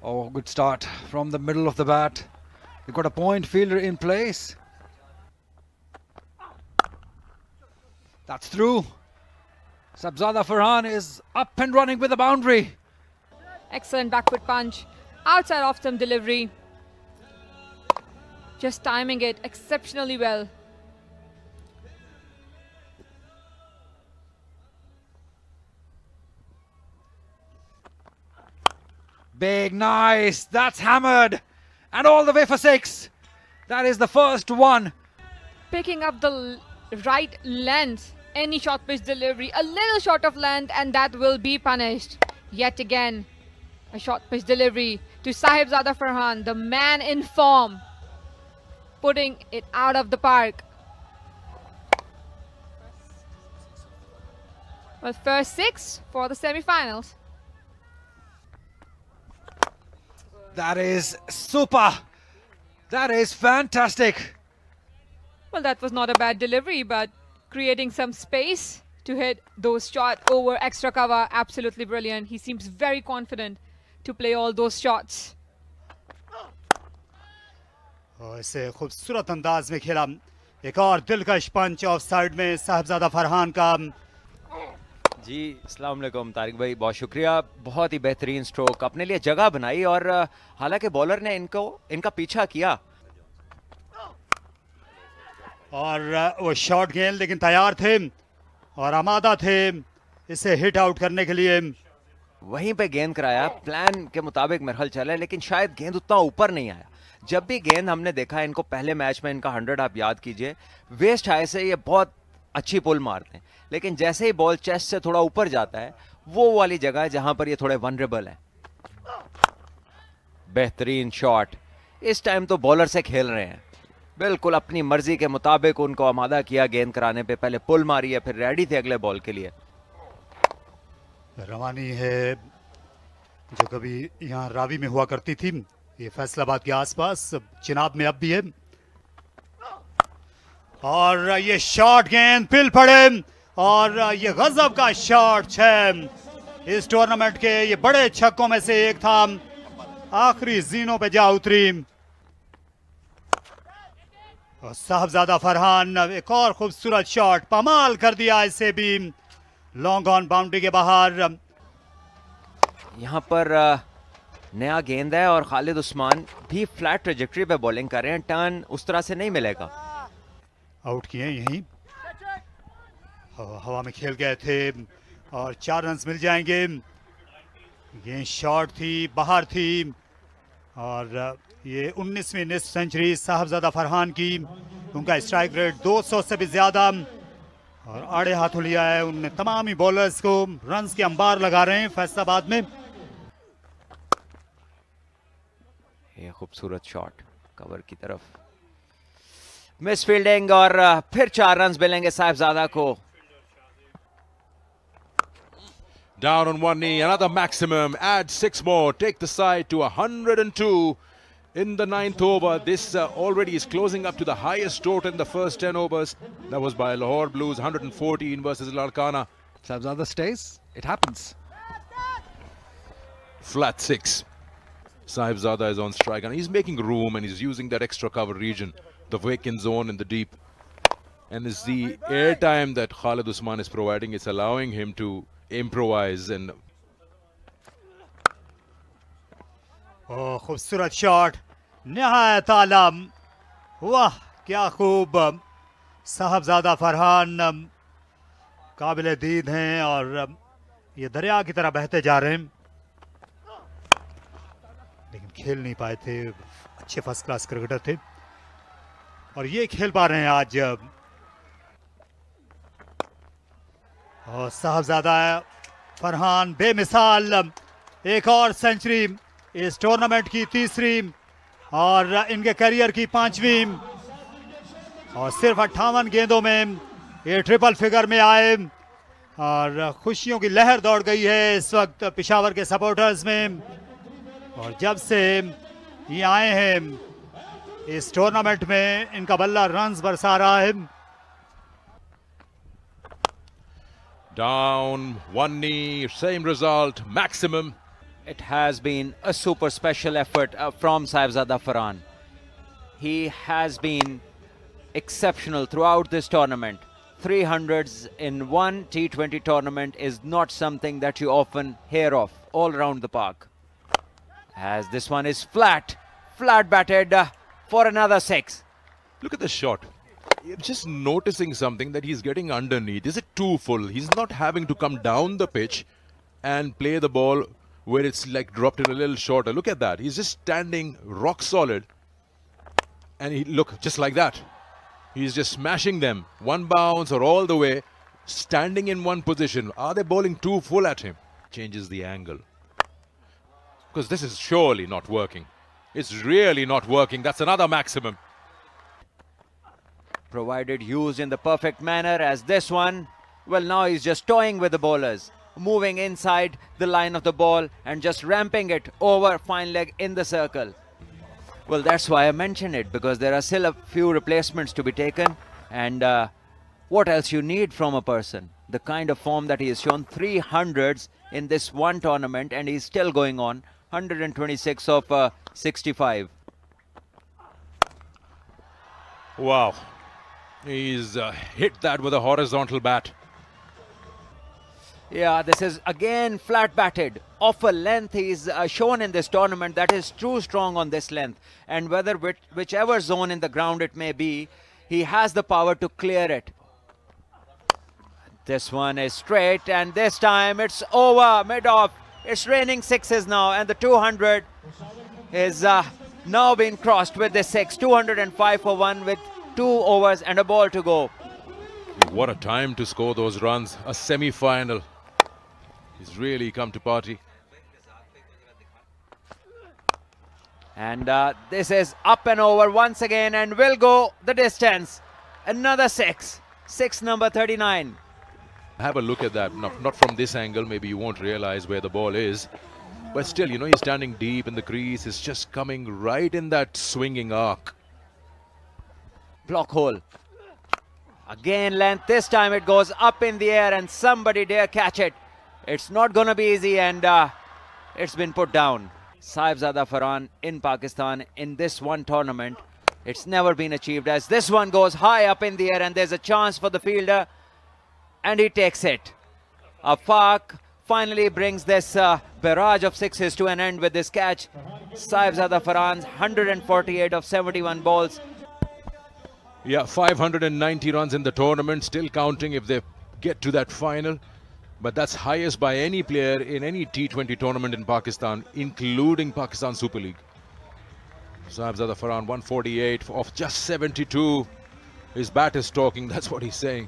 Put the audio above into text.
Oh, good start from the middle of the bat. You've got a point fielder in place. That's through. Sahibzada Farhan is up and running with a boundary. Excellent backward punch. Outside off stump delivery. Just timing it exceptionally well. Big, nice. That's hammered. And all the way for 6. That is the first one. Picking up the right length. Any short pitch delivery. A little short of length and that will be punished. Yet again, a short pitch delivery to Sahibzada Farhan, the man in form. Putting it out of the park. Well, first 6 for the semi-finals. That is super. That is fantastic. Well, that was not a bad delivery, but creating some space to hit those shots over extra cover, absolutely brilliant. He seems very confident to play all those shots. ऐसे खूबसूरत अंदाज में खेला एक और दिलकश पंच of side में साहिबजादा फरहान का। जी अस्सलाम वालेकुम तारिक भाई, बहुत शुक्रिया। बहुत ही बेहतरीन स्ट्रोक, अपने लिए जगह बनाई और हालांकि बॉलर ने इनका पीछा किया और वो शॉट गेंद लेकिन तैयार थे और आमादा थे इसे हिट आउट करने के लिए। वहीं पे गेंद कराया, प्लान के मुताबिक मेरे ख्याल चला, लेकिन शायद गेंद उतना ऊपर नहीं आया। जब भी गेंद हमने देखा इनको पहले मैच में, इनका 100 आप याद कीजिए, वेस्ट हाई से ये बहुत अच्छी पुल मारते हैं, लेकिन जैसे ही बॉल चेस्ट से थोड़ा ऊपर जाता है वो वाली जगह है जहां पर ये थोड़े वनरेबल है। बेहतरीन शॉट, इस टाइम तो बॉलर से खेल रहे हैं, बिल्कुल अपनी मर्जी के मुताबिक उनको आमादा किया गेंद कराने पे। पहले पुल मारी है, फिर रेडी थे अगले बॉल के लिए। रवानी है जो कभी यहाँ रावी में हुआ करती थी, ये फैसलाबाद के आसपास, चिनाब में अब भी है। और ये शॉट गेंद पिल पड़े और ये गजब का शॉट 6 इस टूर्नामेंट के ये बड़े छक्कों में से एक था, आखिरी जीनों पे जा उतरी। और साहबजादा फरहान एक और खूबसूरत शॉट, कमाल कर दिया इसे भी, लॉन्ग ऑन बाउंड्री के बाहर। यहाँ पर नया गेंद है और खालिद उस्मान भी फ्लैट ट्रेजेक्टरी पे बॉलिंग कर रहे हैं, टर्न उस तरह से नहीं मिलेगा। आउट किए यहीं, हवा में खेल गए थे और 4 रन मिल जाएंगे। ये शॉट थी, बाहर थी और ये 19वीं निस्फ सेंचुरी साहबजादा फरहान की। उनका स्ट्राइक रेट 200 से भी ज्यादा और आड़े हाथों लिया है उनने तमाम ही बॉलर्स को। रन्स के अंबार लगा रहे हैं फैसलाबाद में। ये खूबसूरत शॉट कवर की तरफ, मिस फील्डिंग और फिर 4 रन मिलेंगे साहिबजादा को। Down on one knee, another maximum, add 6 more, take the side to 102 in the 9th over. This already is closing up to the highest total in the first 10 overs. That was by Lahore Blues, 114 versus Larkana. Sahibzada stays. It happens. Flat 6. Sahibzada is on strike and he's making room and he's using that extra cover region, the vacant zone in the deep. And it's the airtime that Khalid Usman is providing. It's allowing him to improvise and खूबसूरत shot, निहायत आलम, वाह क्या खूब। साहबजादा फरहान काबिल दीद हैं और ये दरिया की तरह बहते जा रहे हैं, लेकिन खेल नहीं पाए थे। अच्छे फर्स्ट क्लास क्रिकेटर थे और ये खेल पा रहे हैं आज। और साहबजादा फरहान बेमिसाल, एक और सेंचुरी, इस टूर्नामेंट की 3री और इनके करियर की 5वीं, और सिर्फ 58 गेंदों में ये ट्रिपल फिगर में आए और खुशियों की लहर दौड़ गई है इस वक्त पेशावर के सपोर्टर्स में। और जब से ये आए हैं इस टूर्नामेंट में इनका बल्ला रन्स बरसा रहा है। down one knee, same result, maximum. It has been a super special effort from Sahibzada Farhan. He has been exceptional throughout this tournament. 300s in one T20 tournament is not something that you often hear of all around the park. As this one is flat batted for another 6. Look at the shot. You're just noticing something, that he's getting underneath. Is it too full? He's not having to come down the pitch and play the ball where it's like dropped in a little shorter. Look at that. He's just standing rock solid. And he look just like that. He's just smashing them. One bounce or all the way. Standing in one position. Are they bowling too full at him? Changes the angle. Because this is surely not working. It's really not working. That's another maximum. Provided used in the perfect manner, as this one, well, now he's just toying with the bowlers, moving inside the line of the ball and just ramping it over fine leg in the circle. Well, that's why I mentioned it, because there are still a few replacements to be taken. And what else you need from a person? The kind of form that he has shown, 300s in this one tournament, and he's still going on. 126 of 65. Wow. He's hit that with a horizontal bat. Yeah, this is again flat batted. Of a length he's shown in this tournament that is too strong on this length. And whether whichever zone in the ground it may be, he has the power to clear it. This one is straight, and this time it's over, mid-off. It's raining 6s now, and the 200 is now being crossed with the 6. 205 for 1 with 2 overs and a ball to go. What a time to score those runs. A semi-final. He's really come to party. And this is up and over once again and will go the distance. Another 6. 6 number 39. Have a look at that. Not from this angle. Maybe you won't realize where the ball is. But still, you know, he's standing deep in the crease. It's just coming right in that swinging arc. Block hole. Again length. This time it goes up in the air and somebody dare catch it. It's not going to be easy, and it's been put down. Sahibzada Farhan in Pakistan in this one tournament. It's never been achieved, as this one goes high up in the air and there's a chance for the fielder. And he takes it. Afaq finally brings this barrage of 6s to an end with this catch. Sahibzada Farhan's 148 of 71 balls. Yeah, 590 runs in the tournament, still counting if they get to that final. But that's highest by any player in any T20 tournament in Pakistan, including Pakistan Super League. Sahibzada Farhan 148 of just 72. His bat is talking, that's what he's saying.